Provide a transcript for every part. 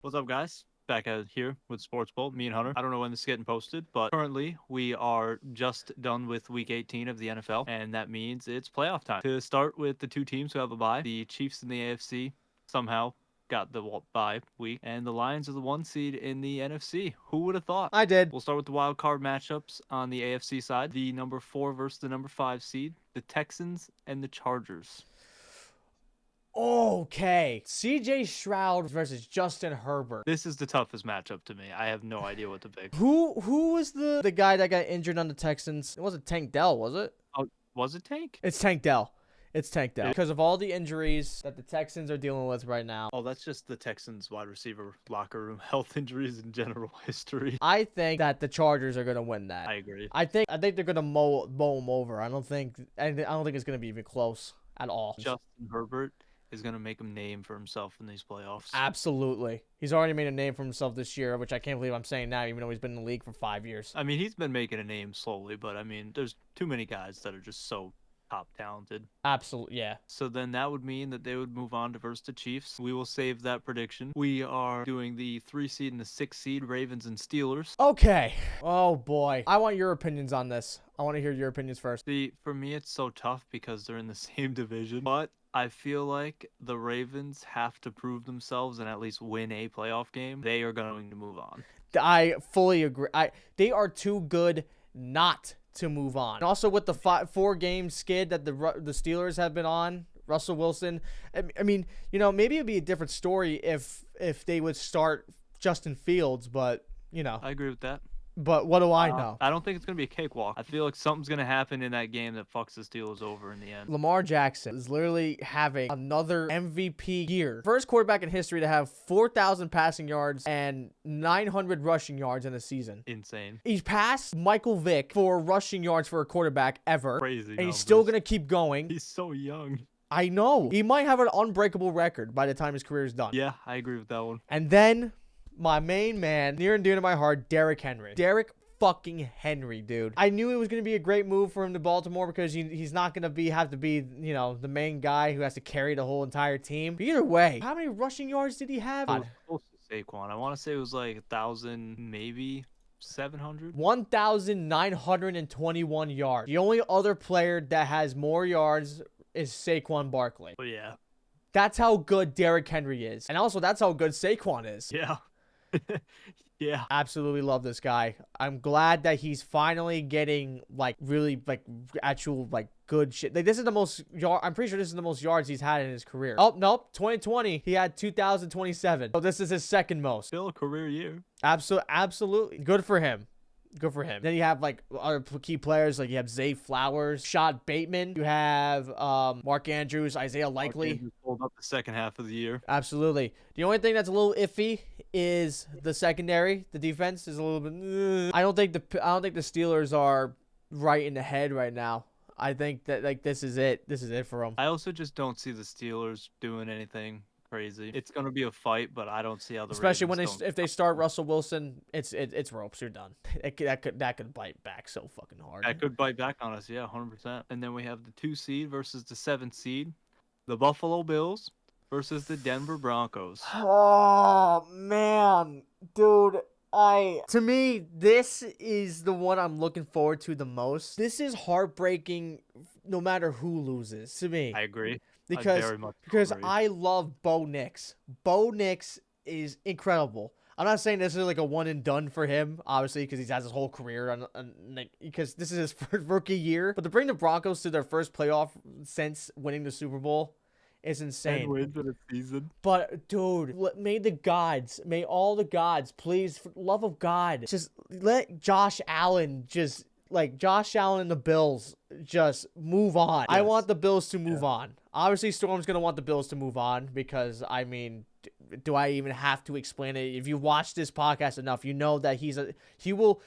What's up, guys? Back out here with Sports Bowl, me and Hunter. I don't know when this is getting posted, but currently we are just done with week 18 of the NFL, and that means it's playoff time. To start with the two teams who have a bye, the Chiefs in the AFC somehow got the bye week, and the Lions are the one seed in the NFC. Who would have thought? I did. We'll start with the wild card matchups on the AFC side. The number 4 versus the number 5 seed, the Texans and the Chargers. Okay. CJ Stroud versus Justin Herbert. This is the toughest matchup to me. I have no idea what to pick. Who was the guy that got injured on the Texans? It wasn't Tank Dell, was it? Oh, was it Tank? It's Tank Dell. It's Tank Dell. Because of all the injuries that the Texans are dealing with right now. Oh, that's just the Texans wide receiver locker room health injuries in general history. I think that the Chargers are gonna win that. I agree. I think they're gonna mow them over. I don't think it's gonna be even close at all. Justin Herbert is gonna make a name for himself in these playoffs. Absolutely. He's already made a name for himself this year, which I can't believe I'm saying now, even though he's been in the league for 5 years. I mean, he's been making a name slowly, but I mean, there's too many guys that are just so top talented. Absolutely, yeah. So then that would mean that they would move on to versus the Chiefs. We will save that prediction. We are doing the 3 seed and the 6 seed, Ravens and Steelers. Okay. Oh boy. I want your opinions on this. I want to hear your opinions first. For me, it's so tough because they're in the same division, but I feel like the Ravens have to prove themselves and at least win a playoff game. They are going to move on. I fully agree. They are too good not to move on. And also with the 4-game skid that the Steelers have been on, Russell Wilson. I mean, maybe it'd be a different story if they would start Justin Fields, but I agree with that. But what do I know? I don't think it's going to be a cakewalk. I feel like something's going to happen in that game that fucks the Steelers over in the end. Lamar Jackson is literally having another MVP year. First quarterback in history to have 4,000 passing yards and 900 rushing yards in a season. Insane. He's passed Michael Vick for rushing yards for a quarterback ever. Crazy. And he's still going to keep going. He's so young. I know. He might have an unbreakable record by the time his career is done. Yeah, I agree with that one. And then my main man, near and dear to my heart, Derrick Henry. Derrick fucking Henry, dude. I knew it was going to be a great move for him to Baltimore because he's not going to have to be, the main guy who has to carry the whole entire team. But either way, how many rushing yards did he have? It was close to Saquon. I want to say it was like 1,000, maybe 700. 1,921 yards. The only other player that has more yards is Saquon Barkley. Oh, yeah. That's how good Derrick Henry is. And also, that's how good Saquon is. Yeah. Yeah. Absolutely love this guy. I'm glad that he's finally getting really actual good shit. This is the most I'm pretty sure this is the most yards he's had in his career. Oh, nope. 2020, he had 2,027. So this is his second most. Still a career year. Absolutely. Good for him. Good for him. Then you have other key players, you have Zay Flowers, Shad Bateman. You have Mark Andrews, Isaiah Likely. Pulled up the second half of the year. Absolutely. The only thing that's a little iffy is the secondary. The defense is a little bit. I don't think the Steelers are right in the head right now. I think that this is it. This is it for them. I also just don't see the Steelers doing anything crazy. It's gonna be a fight, but I don't see how the especially Ravens if they start Russell Wilson, it's ropes. You're done. That could bite back so fucking hard. That could bite back on us, yeah, 100%. And then we have the 2 seed versus the 7 seed, the Buffalo Bills versus the Denver Broncos. Oh man, dude. To me, this is the one I'm looking forward to the most. This is heartbreaking no matter who loses to me. I agree. Because I love Bo Nix. Bo Nix is incredible. I'm not saying this is a one and done for him, obviously, because he has his whole career because this is his first rookie year. But to bring the Broncos to their first playoff since winning the Super Bowl is insane. 10 wins in a season. But dude, may all the gods, please, for the love of God, just let Josh Allen and the Bills just move on. Yes. I want the Bills to move on. Obviously, Storm's going to want the Bills to move on because, I mean, do I even have to explain it? If you watch this podcast enough, you know that he will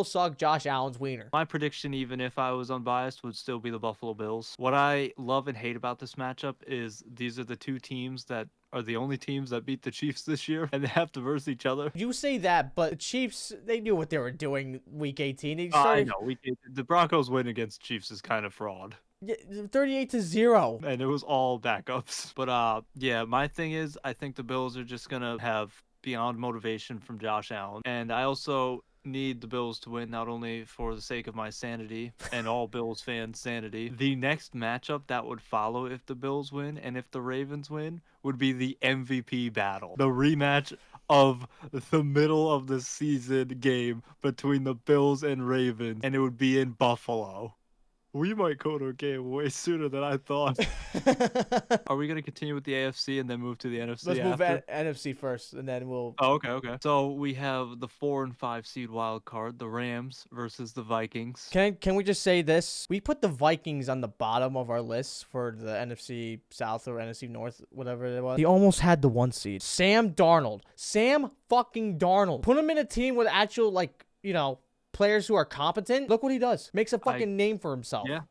suck Josh Allen's wiener. My prediction, even if I was unbiased, would still be the Buffalo Bills. What I love and hate about this matchup is these are the two teams that are the only teams that beat the Chiefs this year, and they have to verse each other. You say that, but the Chiefs, they knew what they were doing week 18. I know. The Broncos win against Chiefs is kind of fraud. Yeah, 38-0. And it was all backups. But yeah, my thing is I think the Bills are just gonna have beyond motivation from Josh Allen. And I also need the Bills to win, not only for the sake of my sanity and all Bills fans' sanity. The next matchup that would follow if the Bills win and if the Ravens win would be the MVP battle. The rematch of the middle of the season game between the Bills and Ravens, and it would be in Buffalo. We might go to a game way sooner than I thought. Are we gonna continue with the AFC and then move to the NFC Let's move after? NFC first, and then we'll. Oh, okay. So we have the 4 and 5 seed wild card, the Rams versus the Vikings. Can we just say this? We put the Vikings on the bottom of our list for the NFC South or NFC North, whatever it was. He almost had the 1 seed. Sam fucking Darnold. Put him in a team with actual, like, players who are competent. Look what he does. Makes a fucking name for himself. Yeah.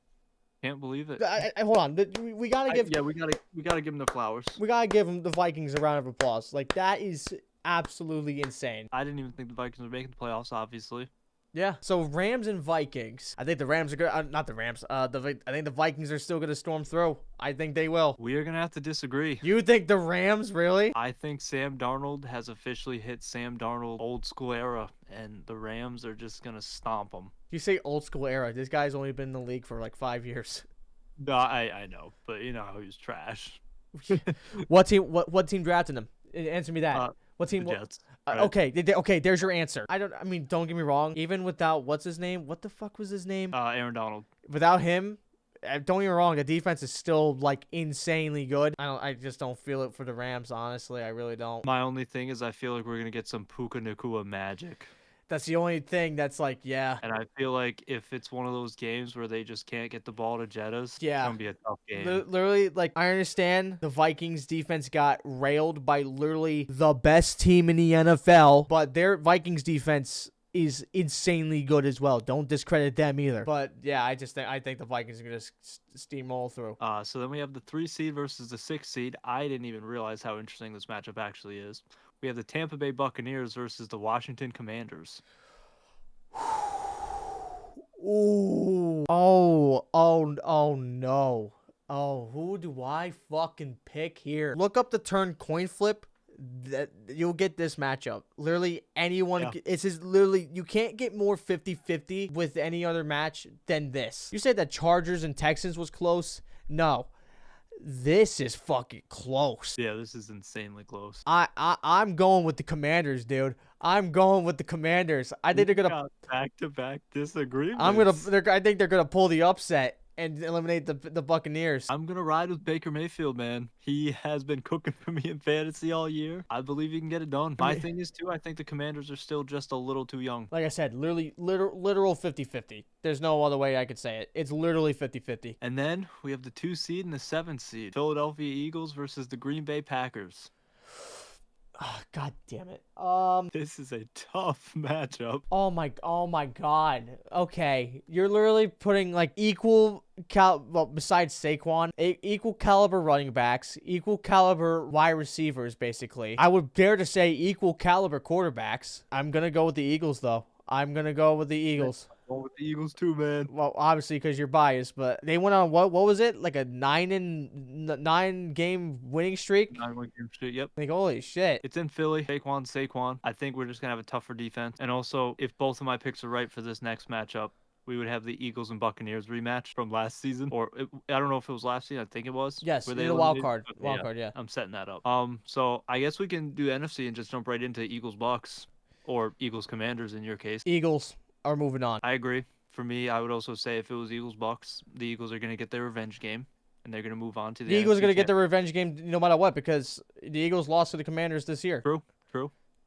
Can't believe it. Hold on. We gotta give. we gotta give him the flowers. We gotta give him the Vikings a round of applause. Like, that is absolutely insane. I didn't even think the Vikings were making the playoffs, obviously. Yeah. So Rams and Vikings. I think the Rams are good. Not the Rams. I think the Vikings are still gonna storm through. I think they will. We are gonna have to disagree. You think the Rams really? I think Sam Darnold has officially hit Sam Darnold old school era, and the Rams are just gonna stomp him. You say old school era. This guy's only been in the league for like 5 years. No, I know, but you know how he's trash. What team drafted him? Answer me that. What team? The Jets. Right. Okay, there's your answer. Don't get me wrong. Even without what's his name? What the fuck was his name? Aaron Donald. Without him, don't get me wrong. The defense is still like insanely good. I just don't feel it for the Rams. Honestly, I really don't. My only thing is I feel like we're gonna get some Puka Nacua magic. That's the only thing that's like, yeah. And I feel like if it's one of those games where they just can't get the ball to Jettas, Yeah. it's gonna be a tough game. Literally, like, I understand the Vikings defense got railed by literally the best team in the NFL, but their Vikings defense is insanely good as well. Don't discredit them either. But yeah, I think the Vikings are gonna steamroll through. So then we have the 3 seed versus the 6 seed. I didn't even realize how interesting this matchup actually is. We have the Tampa Bay Buccaneers versus the Washington Commanders. Ooh. Oh no. Oh, who do I fucking pick here? Look up the turn coin flip. That you'll get this matchup. Literally anyone. Yeah. It's just literally, you can't get more 50-50 with any other match than this. You said that Chargers and Texans was close. No. This is fucking close. Yeah, this is insanely close. I'm going with the Commanders, dude. I'm going with the Commanders. I think they're gonna back-to-back disagreements. I think they're gonna pull the upset and eliminate the Buccaneers. I'm gonna ride with Baker Mayfield, man. He has been cooking for me in fantasy all year. I believe he can get it done. My thing is too, I think the Commanders are still just a little too young. Like I said, literal 50-50. There's no other way I could say it. It's literally 50-50. And then we have the 2 seed and the 7 seed. Philadelphia Eagles versus the Green Bay Packers. Oh, God damn it. This is a tough matchup. Oh my God. Okay, you're literally putting like besides Saquon, equal caliber running backs, equal caliber wide receivers, basically. I would dare to say equal caliber quarterbacks. I'm gonna go with the Eagles, though. I'm gonna go with the Eagles. Going with the Eagles too, man. Well, obviously because you're biased, but they went on what was it? Like a 9 game winning streak? 9-1 game streak, yep. Like, holy shit. It's in Philly. Saquon. I think we're just gonna have a tougher defense. And also, if both of my picks are right for this next matchup, we would have the Eagles and Buccaneers rematch from last season. I don't know if it was last season. I think it was. Yes, where the wild card. Okay, Wild card, yeah. I'm setting that up. So I guess we can do NFC and just jump right into Eagles Bucks or Eagles Commanders in your case. Eagles are moving on. I agree. For me, I would also say if it was Eagles Bucks, the Eagles are going to get their revenge game, and they're going to move on to the Eagles are going to NFC get their revenge game no matter what, because the Eagles lost to the Commanders this year. True.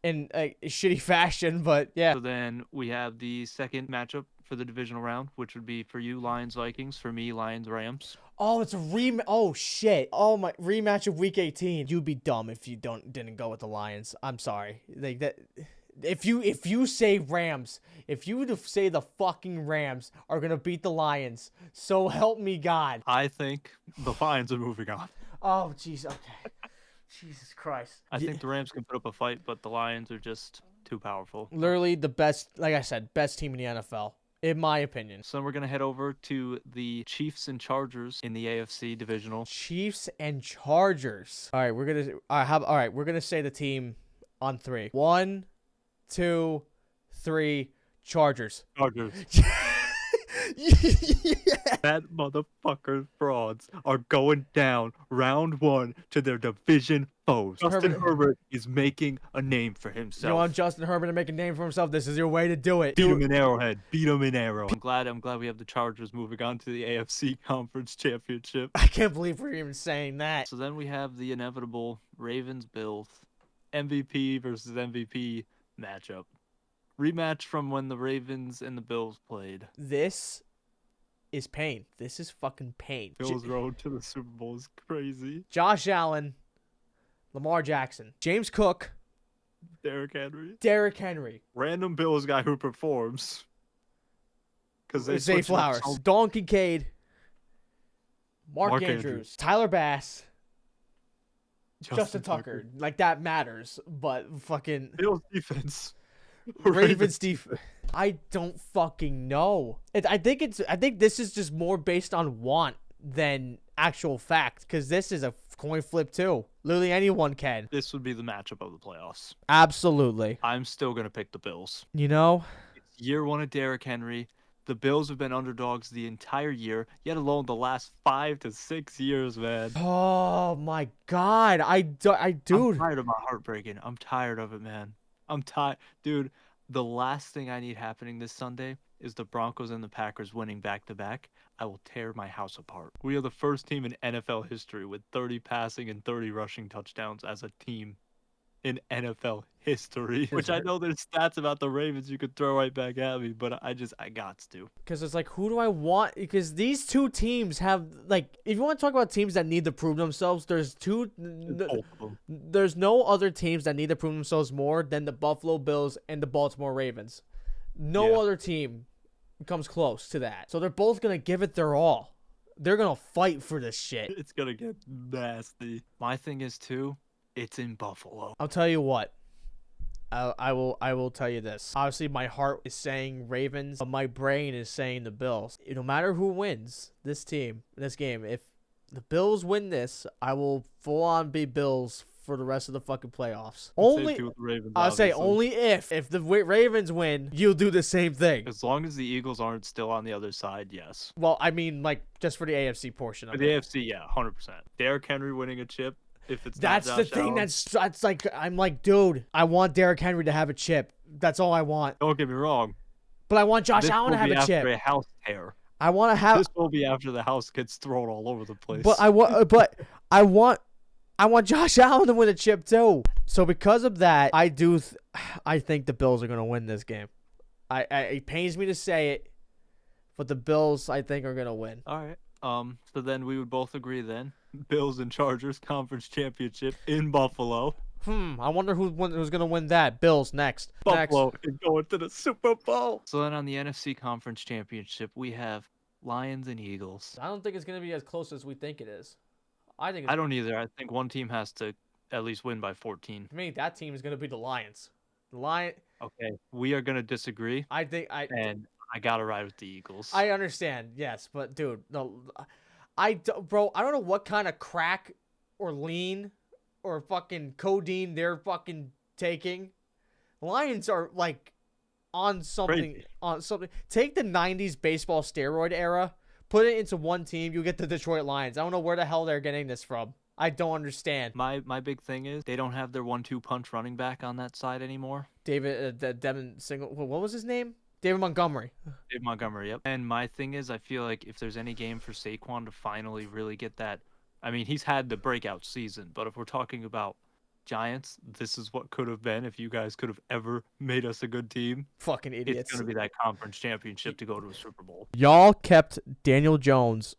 In a shitty fashion, but yeah. So then we have the second matchup for the divisional round, which would be for you, Lions Vikings. For me, Lions Rams. Oh, it's a rematch. Oh shit. Oh my, rematch of Week 18. You'd be dumb if you didn't go with the Lions. I'm sorry. Like that. If you say Rams, if you would say the fucking Rams are gonna beat the Lions, so help me God. I think the Lions are moving on. Oh jeez. Okay. Jesus Christ. I think the Rams can put up a fight, but the Lions are just too powerful. Literally the best, like I said, best team in the NFL. in my opinion. So then we're gonna head over to the Chiefs and Chargers in the AFC divisional. Chiefs and Chargers. All right, we're gonna say the team on 3. 1, 2, 3. Chargers. Chargers. Yeah. That motherfucker's frauds are going down round 1 to their division foes. Justin Herbert is making a name for himself. You want Justin Herbert to make a name for himself? This is your way to do it. Beat him in Arrowhead. Beat him in Arrowhead. I'm glad we have the Chargers moving on to the AFC Conference Championship. I can't believe we're even saying that. So then we have the inevitable Ravens-Bills MVP versus MVP matchup. Rematch from when the Ravens and the Bills played. This is pain. This is fucking pain. Bills' road to the Super Bowl is crazy. Josh Allen, Lamar Jackson, James Cook, Derrick Henry. Random Bills guy who performs. Because they Zay Flowers, Dalton Kincaid, Mark Andrews, Tyler Bass, Justin Tucker. Like, that matters, but fucking Bills defense. Ravens defense. I don't fucking know. I think this is just more based on want than actual fact, because this is a coin flip too. Literally anyone can. This would be the matchup of the playoffs. Absolutely. I'm still gonna pick the Bills. You know, it's year 1 of Derrick Henry. The Bills have been underdogs the entire year, yet alone the last 5 to 6 years, man. Oh my God, dude. I'm tired of my heart breaking. I'm tired of it, man. I'm tired, dude. The last thing I need happening this Sunday is the Broncos and the Packers winning back-to-back. I will tear my house apart. We are the first team in NFL history with 30 passing and 30 rushing touchdowns as a team in NFL history. Which I know there's stats about the Ravens you could throw right back at me, but I got to. Because it's like, who do I want? Because these two teams have, like, if you want to talk about teams that need to prove themselves, there's no other teams that need to prove themselves more than the Buffalo Bills and the Baltimore Ravens. No other team comes close to that. So they're both going to give it their all. They're going to fight for this shit. It's going to get nasty. My thing is, too, it's in Buffalo. I'll tell you what. I will tell you this. Obviously, my heart is saying Ravens, but my brain is saying the Bills. No matter who wins this game, if the Bills win this, I will full on be Bills for the rest of the fucking playoffs. I'll say only if the Ravens win, you'll do the same thing. As long as the Eagles aren't still on the other side, yes. Well, I mean, like, just for the AFC portion of it. For the AFC, yeah, 100%. Derrick Henry winning a chip. If it's that's the thing. That's like, I'm like, dude, I want Derrick Henry to have a chip. That's all I want. Don't get me wrong, but I want Josh Allen to have a chip. After a house tear. I want to have. This will be after the house gets thrown all over the place. But I want Josh Allen to win a chip too. So because of that, I think the Bills are gonna win this game. It pains me to say it, but the Bills, I think, are gonna win. All right. So then we would both agree then. Bills and Chargers Conference Championship in Buffalo. I wonder who's going to win that. Bills next. Buffalo is going to the Super Bowl. So then on the NFC Conference Championship, we have Lions and Eagles. I don't think it's going to be as close as we think it is. I don't either. I think one team has to at least win by 14. To me, that team is going to be the Lions. Okay, we are going to disagree. And I got to ride with the Eagles. I understand, yes, but dude, no. I don't know what kind of crack or lean or fucking codeine they're fucking taking. Lions are like on something. Crazy. Take the 90s baseball steroid era, put it into one team, you get the Detroit Lions. I don't know where the hell they're getting this from. I don't understand. My big thing is they don't have their 1-2 punch running back on that side anymore. Devin Single. What was his name? David Montgomery. David Montgomery, yep. And my thing is, I feel like if there's any game for Saquon to finally really get that, I mean, he's had the breakout season, but if we're talking about Giants, this is what could have been if you guys could have ever made us a good team. Fucking idiots. It's going to be that conference championship to go to a Super Bowl. Y'all kept Daniel Jones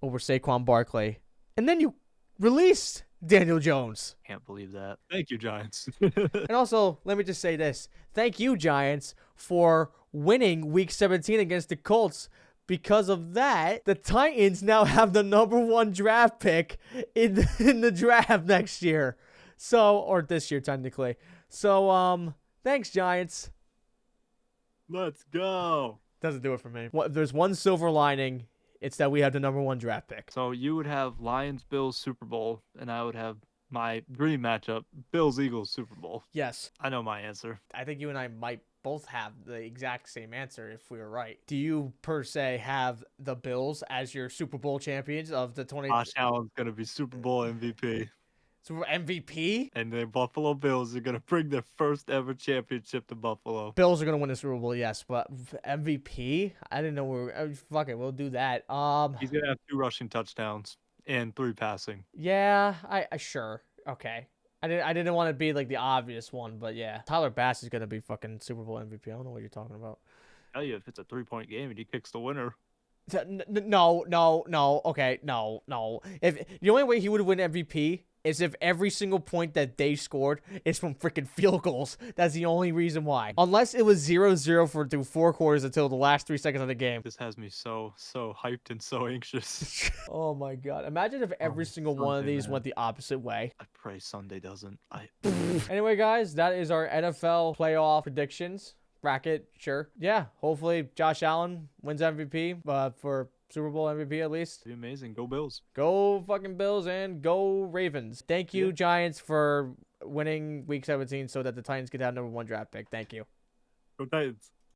over Saquon Barkley, and then you released Daniel Jones. Can't believe that. Thank you, Giants. And also, let me just say this. Thank you, Giants, for winning Week 17 against the Colts. Because of that, the Titans now have the #1 draft pick in the draft next year. So, or this year, technically. So, thanks, Giants. Let's go. Doesn't do it for me. There's one silver lining. It's that we have the number 1 draft pick. So you would have Lions Bills Super Bowl, and I would have my dream matchup, Bills Eagles Super Bowl. Yes. I know my answer. I think you and I might both have the exact same answer if we were right. Do you per se have the Bills as your Super Bowl champions of the 20? Josh Allen's gonna be Super Bowl MVP, Super MVP? and the Buffalo Bills are gonna bring their first ever championship to Buffalo. Bills are gonna win the Super Bowl, yes, but MVP? I didn't know we were. Fuck it, we'll do that. He's gonna have 2 rushing touchdowns and 3 passing. Yeah, I sure. Okay. I didn't want to be like the obvious one, but yeah. Tyler Bass is gonna be fucking Super Bowl MVP. I don't know what you're talking about. Tell you, if it's a 3-point game and he kicks the winner. No. Okay, no. If the only way he would win MVP is if every single point that they scored is from freaking field goals. That's the only reason why. Unless it was 0-0 through 4 quarters until the last 3 seconds of the game. This has me so hyped and so anxious. Oh my god. Imagine if every single one of these went the opposite way. I pray Sunday doesn't. Anyway, guys, that is our NFL playoff predictions. Bracket, sure. Yeah, hopefully Josh Allen wins MVP for Super Bowl MVP at least. It'd be amazing. Go Bills. Go fucking Bills and go Ravens. Thank you, Giants, for winning Week 17 so that the Titans could have number 1 draft pick. Thank you. Go Titans.